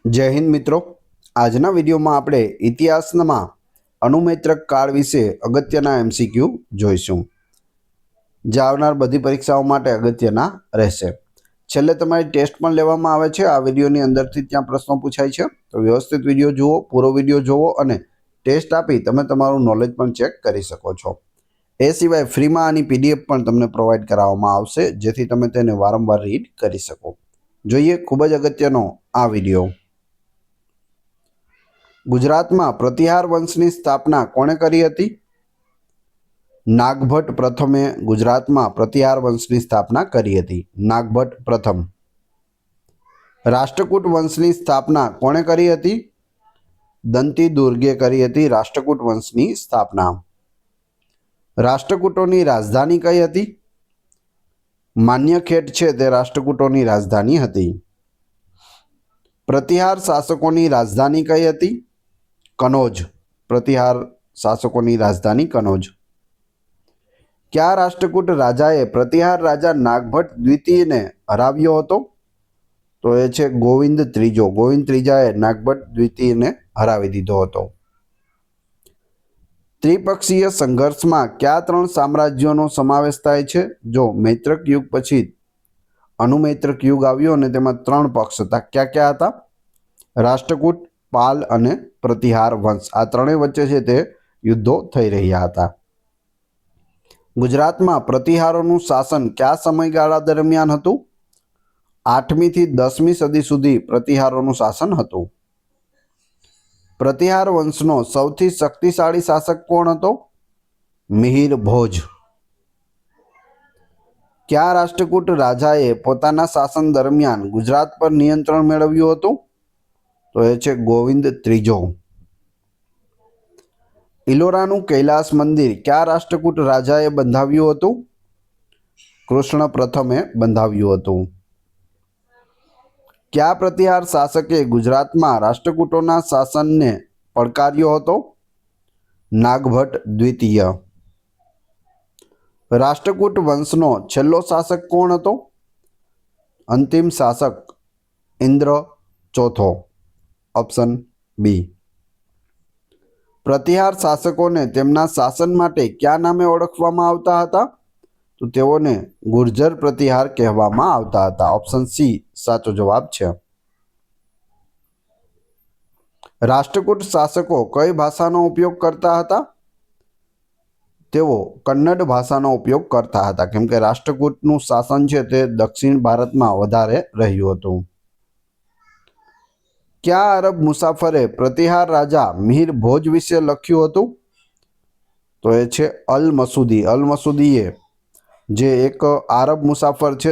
જય હિન્દ મિત્રો। આજના વિડીયોમાં આપણે ઇતિહાસમાં અનુમૈત્રક કાળ વિશે અગત્યના એમસીક્યુ જોઈશું, જે આવનાર બધી પરીક્ષાઓ માટે અગત્યના રહેશે। છેલ્લે તમારી ટેસ્ટ પણ લેવામાં આવે છે। આ વિડીયોની અંદરથી ત્યાં પ્રશ્નો પૂછાય છે, તો વ્યવસ્થિત વિડીયો જુઓ, પૂરો વિડીયો જુઓ અને ટેસ્ટ આપી તમે તમારું નોલેજ પણ ચેક કરી શકો છો। એ સિવાય ફ્રીમાં આની પીડીએફ પણ તમને પ્રોવાઈડ કરાવવામાં આવશે, જેથી તમે તેને વારંવાર રીડ કરી શકો। જોઈએ ખૂબ જ અગત્યનો આ વિડીયો। ગુજરાતમાં પ્રતિહાર વંશની સ્થાપના કોણે કરી હતી? નાગભટ્ટ પ્રથમે ગુજરાતમાં પ્રતિહાર વંશની સ્થાપના કરી હતી। નાગભટ્ટ પ્રથમ। રાષ્ટ્રકૂટ વંશની સ્થાપના કોણે કરી હતી? દંતી દુર્ગે કરી હતી રાષ્ટ્રકૂટ વંશની સ્થાપના। રાષ્ટ્રકૂટોની રાજધાની કઈ હતી? માન્યખેટ છે તે રાષ્ટ્રકૂટોની રાજધાની હતી। પ્રતિહાર શાસકોની રાજધાની કઈ હતી? કનોજ। પ્રતિહાર શાસકોની રાજધાની કનોજ। કયા રાષ્ટ્રકૂટ રાજાએ પ્રતિહાર રાજા નાગભટ્ટ દ્વિતીયને હરાવ્યો હતો? તો એ છે ગોવિંદ ત્રીજો। ગોવિંદ ત્રીજાએ નાગભટ્ટ દ્વિતીયને હરાવી દીધો હતો। ત્રિપક્ષીય સંઘર્ષમાં કયા ત્રણ સામ્રાજ્યોનો સમાવેશ થાય છે? જો મૈત્રક યુગ પછી અનુમૈત્રક યુગ આવ્યો અને તેમાં ત્રણ પક્ષ હતા। કયા કયા હતા? રાષ્ટ્રકૂટ, પાલ અને પ્રતિહાર વંશ। આ ત્રણેય વચ્ચે છે તે યુદ્ધો થઈ રહ્યા હતા। ગુજરાતમાં પ્રતિહારોનું શાસન કયા સમયગાળા દરમિયાન હતું? 8મી થી 10મી સદી સુધી પ્રતિહારોનું શાસન હતું। પ્રતિહાર વંશનો સૌથી શક્તિશાળી શાસક કોણ હતો? મિહિર ભોજ। કયા રાષ્ટ્રકૂટ રાજાએ પોતાના શાસન દરમિયાન ગુજરાત પર નિયંત્રણ મેળવ્યું હતું? તો એ છે ગોવિંદ ત્રીજો। ઇલોરાનું કૈલાસ મંદિર કયા રાષ્ટ્રકૂટ રાજાએ બંધાવ્યું હતું? કૃષ્ણ પ્રથમે બંધાવ્યું હતું। કયા પ્રતિહાર શાસકે ગુજરાતમાં રાષ્ટ્રકૂટોના શાસનને પડકાર્યો હતો? નાગભટ્ટ દ્વિતીય। રાષ્ટ્રકૂટ વંશનો છેલ્લો શાસક કોણ હતો? અંતિમ શાસક ઇન્દ્ર ચોથો। Option B. પ્રતિહાર શાસકોને તેમના શાસન માટે કયા નામે ઓળખવામાં આવતા હતા? તો તેઓને ગુર્જર પ્રતિહાર કહેવામાં આવતા હતા। ઓપ્શન સી સાચો જવાબ છે। રાષ્ટ્રકૂટ શાસકો કઈ ભાષાનો ઉપયોગ કરતા હતા? તેઓ કન્નડ ભાષાનો ઉપયોગ કરતા હતા, કેમ કે રાષ્ટ્રકૂટનું શાસન છે તે દક્ષિણ ભારતમાં વધારે રહ્યું હતું। કયા અરબ મુસાફરે પ્રતિહાર રાજા મિહિર ભોજ વિશે લખ્યું હતું? તો એ છે અલ મસૂદી। અલ મસૂદીએ જે એક આરબ મુસાફર છે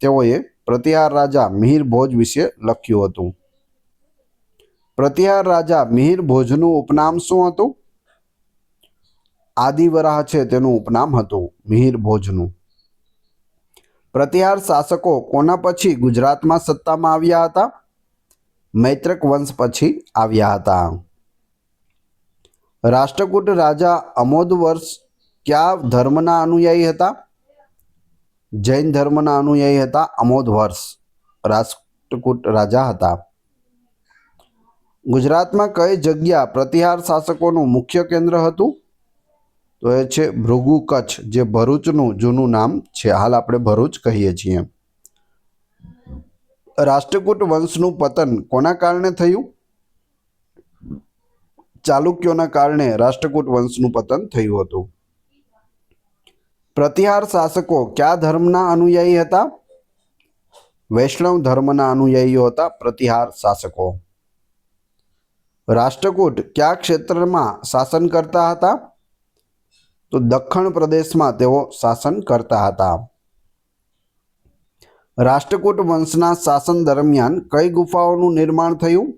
તેઓએ પ્રતિહાર રાજા મિહિર ભોજ વિશે લખ્યું હતું। પ્રતિહાર રાજા મિહિર ભોજનું ઉપનામ શું હતું? આદિવરાહ છે તેનું ઉપનામ હતું મિહિર ભોજનું। પ્રતિહાર શાસકો કોના પછી ગુજરાતમાં સત્તામાં આવ્યા હતા? મૈત્રક વંશ પછી આવ્યા હતા। રાષ્ટ્રકૂટ રાજા અમોદ વર્ષ કયા ધર્મના અનુયાયી હતા? જૈન ધર્મના અનુયાયી હતા અમોદ વર્ષ રાષ્ટ્રકૂટ રાજા હતા। ગુજરાતમાં કઈ જગ્યા પ્રતિહાર શાસકોનું મુખ્ય કેન્દ્ર હતું? તો એ છે ભૃગુ કચ્છ, જે ભરૂચનું જૂનું નામ છે, હાલ આપણે ભરૂચ કહીએ છીએ। રાષ્ટ્રકૂટ વંશનું પતન કોના કારણે થયું? ચાલુક્યોના કારણે રાષ્ટ્રકૂટ વંશનું પતન થયું હતું। પ્રતિહાર શાસકો કયા ધર્મના અનુયાયી હતા? વૈષ્ણવ ધર્મના અનુયાયીઓ હતા પ્રતિહાર શાસકો। રાષ્ટ્રકૂટ કયા ક્ષેત્રમાં શાસન કરતા હતા? તો દખ્ખણ પ્રદેશમાં તેઓ શાસન કરતા હતા। રાષ્ટ્રકૂટ વંશના શાસન દરમિયાન કઈ ગુફાઓનું નિર્માણ થયું?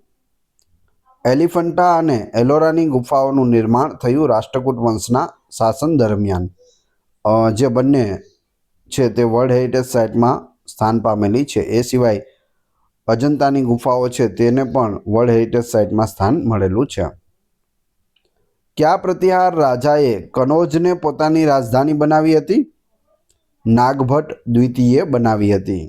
એલિફન્ટા અને એલોરાની ગુફાઓનું નિર્માણ થયું રાષ્ટ્રકૂટ વંશના શાસન દરમિયાન। જે બંને છે તે વર્લ્ડ હેરિટેજ સાઇટમાં સ્થાન પામેલી છે। એ સિવાય અજંતાની ગુફાઓ છે તેને પણ વર્લ્ડ હેરિટેજ સાઇટમાં સ્થાન મળેલું છે। કયા પ્રતિહાર રાજાએ કનોજને પોતાની રાજધાની બનાવી હતી? નાગભટ્ટ દ્વિતીયે બનાવી હતી।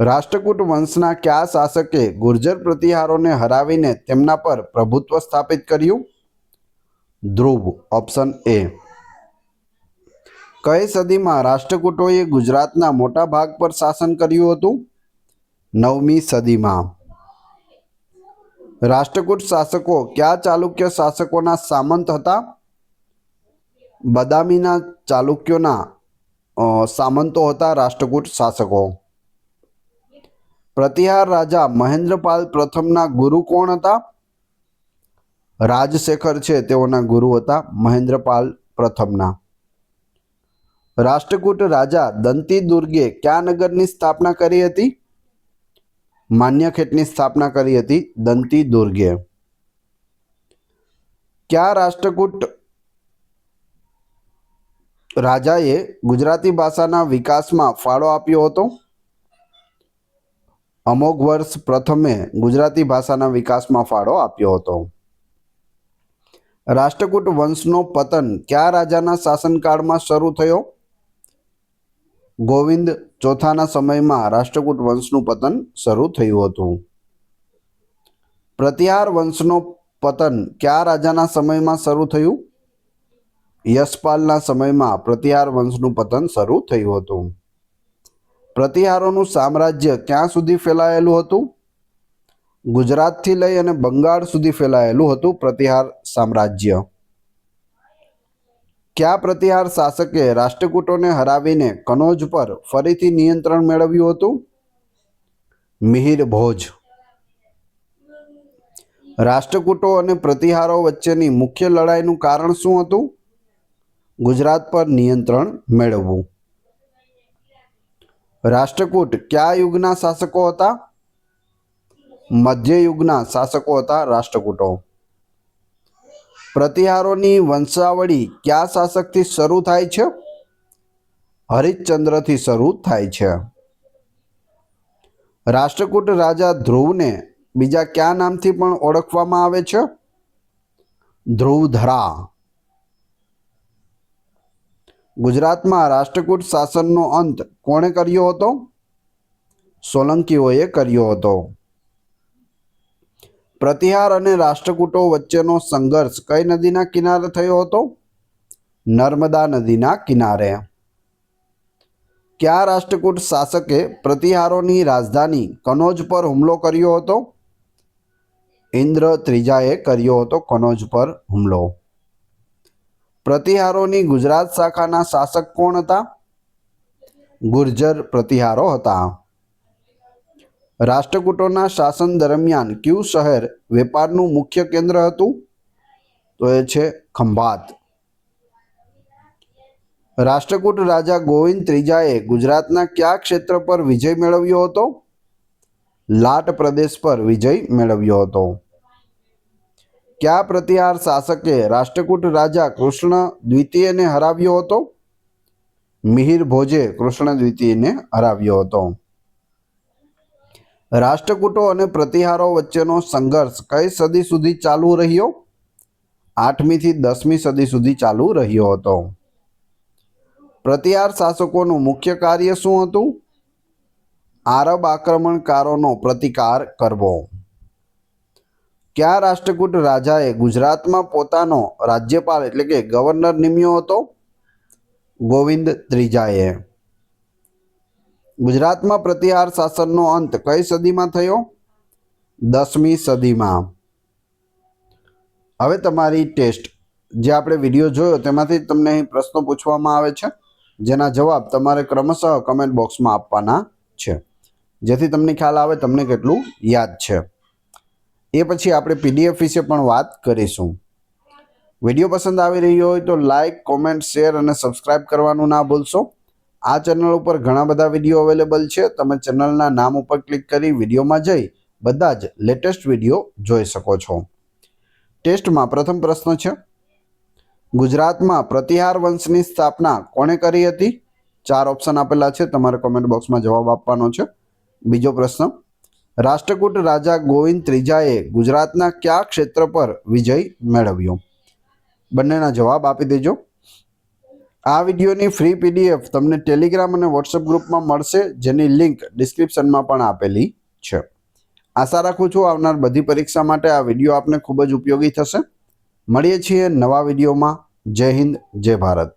રાષ્ટ્રકૂટ વંશના કયા શાસકે ગુર્જર પ્રતિહારોને હરાવીને તેમના પર પ્રભુત્વ સ્થાપિત કર્યું? ધ્રુવ. Option A. કઈ સદીમાં રાષ્ટ્રકૂટોએ ગુજરાતના મોટા ભાગ પર શાસન કર્યું હતું? 9મી સદીમાં. રાષ્ટ્રકૂટ શાસકો કયા ચાલુક્ય શાસકોના સામંત હતા? બદામીના ચાલુક્યોના સામંતો હતા રાષ્ટ્રકૂટ શાસકો. પ્રતિહાર રાજા મહેન્દ્રપાલ પ્રથમના ગુરુ કોણ હતા? રાજશેખર છે તેઓના ગુરુ હતા મહેન્દ્રપાલ પ્રથમના. રાષ્ટ્રકૂટ રાજા દંતી દુર્ગે કયા નગરની સ્થાપના કરી હતી? માન્યખેટની સ્થાપના કરી હતી દંતી દુર્ગે. કયા રાષ્ટ્રકૂટ રાજાએ ગુજરાતી ભાષાના વિકાસમાં ફાળો આપ્યો હતો? અમોઘ વર્ષ પ્રથમે ગુજરાતી ભાષાના વિકાસમાં ફાળો આપ્યો હતો. રાષ્ટ્રકૂટ વંશનો પતન કયા રાજાના શાસનકાળમાં શરૂ થયો? ગોવિંદ ચોથાના સમયમાં રાષ્ટ્રકૂટ વંશનું પતન શરૂ થયું હતું. પ્રતિહાર વંશનો પતન કયા રાજાના સમયમાં શરૂ થયું? યશપાલના સમયમાં પ્રતિહાર વંશનું પતન શરૂ થયું હતું. પ્રતિહારોનું સામ્રાજ્ય ક્યાં સુધી ફેલાયેલું હતું? ગુજરાતથી લઈ અને બંગાળ સુધી ફેલાયેલું હતું પ્રતિહાર સામ્રાજ્ય. કયા પ્રતિહાર શાસકે રાષ્ટ્રકૂટોને હરાવીને કનોજ પર ફરીથી નિયંત્રણ મેળવ્યું હતું? મિહિર ભોજ. રાષ્ટ્રકૂટો અને પ્રતિહારો વચ્ચેની મુખ્ય લડાઈનું કારણ શું હતું? ગુજરાત પર નિયંત્રણ મેળવવું. રાષ્ટ્રકૂટ કયા યુગના શાસકો હતા? મધ્યયુગના શાસકો હતા રાષ્ટ્રકૂટો. પ્રતિહારોની વંશાવળી કયા શાસકથી શરૂ થાય છે? હરિશ્ચંદ્રથી શરૂ થાય છે. રાષ્ટ્રકૂટ રાજા ધ્રુવને બીજા કયા નામથી પણ ઓળખવામાં આવે છે? ધ્રુવધરા. ગુજરાતમાં રાષ્ટ્રકૂટ શાસનનો અંત કોણે કર્યો હતો? સોલંકીઓએ કર્યો હતો. પ્રતિહાર અને રાષ્ટ્રકૂટો વચ્ચેનો સંઘર્ષ કઈ નદીના કિનારે થયો હતો? નર્મદા નદીના કિનારે. કયા રાષ્ટ્રકૂટ શાસકે પ્રતિહારોની રાજધાની કનોજ પર હુમલો કર્યો હતો? ઇન્દ્ર ત્રીજાએ કર્યો હતો કનોજ પર હુમલો. પ્રતિહારોની ગુજરાત શાખાના શાસક કોણ હતા? ગુર્જર પ્રતિહારો હતા. રાષ્ટ્રકૂટોના શાસન દરમિયાન કયું શહેર વેપારનું મુખ્ય કેન્દ્ર હતું? તો એ છે ખંભાત. રાષ્ટ્રકૂટ રાજા ગોવિંદ ત્રીજાએ ગુજરાતના કયા ક્ષેત્ર પર વિજય મેળવ્યો હતો? લાટ પ્રદેશ પર વિજય મેળવ્યો હતો. કયા પ્રતિહાર શાસકે રાષ્ટ્રકૂટ રાજા કૃષ્ણ દ્વિતીયને હરાવ્યો હતો? મિહિર ભોજે કૃષ્ણ દ્વિતીયને હરાવ્યો હતો. રાષ્ટ્રકૂટો અને પ્રતિહારો વચ્ચેનો સંઘર્ષ કઈ સદી સુધી ચાલુ રહ્યો? 8મી થી 10મી સદી સુધી ચાલુ રહ્યો હતો. પ્રતિહાર શાસકોનું મુખ્ય કાર્ય શું હતું? આરબ આક્રમણકારોનો પ્રતિકાર કરવો. કયા રાષ્ટ્રકૂટ રાજાએ ગુજરાતમાં પોતાનો રાજ્યપાલ એટલે કે ગવર્નર નિમ્યો હતો? ગોવિંદ ત્રીજાએ. ગુજરાતમાં પ્રતિહાર શાસનનો અંત કઈ સદીમાં થયો? 10મી સદીમાં. હવે તમારી ટેસ્ટ જે આપણે વિડીયો જોયો તેમાંથી તમને અહીં પ્રશ્નો પૂછવામાં આવે છે, જેના જવાબ તમારે ક્રમશઃ કમેન્ટ બોક્સમાં આપવાના છે, જેથી તમને ખ્યાલ આવે તમને કેટલું યાદ છે. એ પછી આપણે પીડીએફ વિશે પણ વાત કરીશું. વિડીયો પસંદ આવી રહ્યો હોય તો લાઇક, કોમેન્ટ, શેર અને સબસ્ક્રાઇબ કરવાનું ના ભૂલશો. આ ચેનલ ઉપર ઘણા બધા વિડીયો અવેલેબલ છે. તમે ચેનલના નામ ઉપર ક્લિક કરી વિડીયોમાં જઈ બધા જ લેટેસ્ટ વિડીયો જોઈ શકો છો. ટેસ્ટમાં પ્રથમ પ્રશ્ન છે, ગુજરાતમાં પ્રતિહાર વંશની સ્થાપના કોણે કરી હતી? 4 ઓપ્શન આપેલા છે, તમારે કોમેન્ટ બોક્સમાં જવાબ આપવાનો છે. બીજો પ્રશ્ન, રાષ્ટ્રકૂટ રાજા ગોવિંદ ત્રીજાએ ગુજરાતના કયા ક્ષેત્ર પર વિજય મેળવ્યો? બંનેના જવાબ આપી દેજો. આ વિડીયોની ફ્રી PDF તમને ટેલિગ્રામ અને વોટ્સએપ ગ્રુપમાં મળશે, જેની લિંક ડિસ્ક્રિપ્શનમાં પણ આપેલી છે. આશા રાખું છું આવનાર બધી પરીક્ષા માટે આ વિડીયો આપને ખૂબ જ ઉપયોગી થશે. મળીએ છીએ નવા વિડીયોમાં. જય હિન્દ, જય ભારત.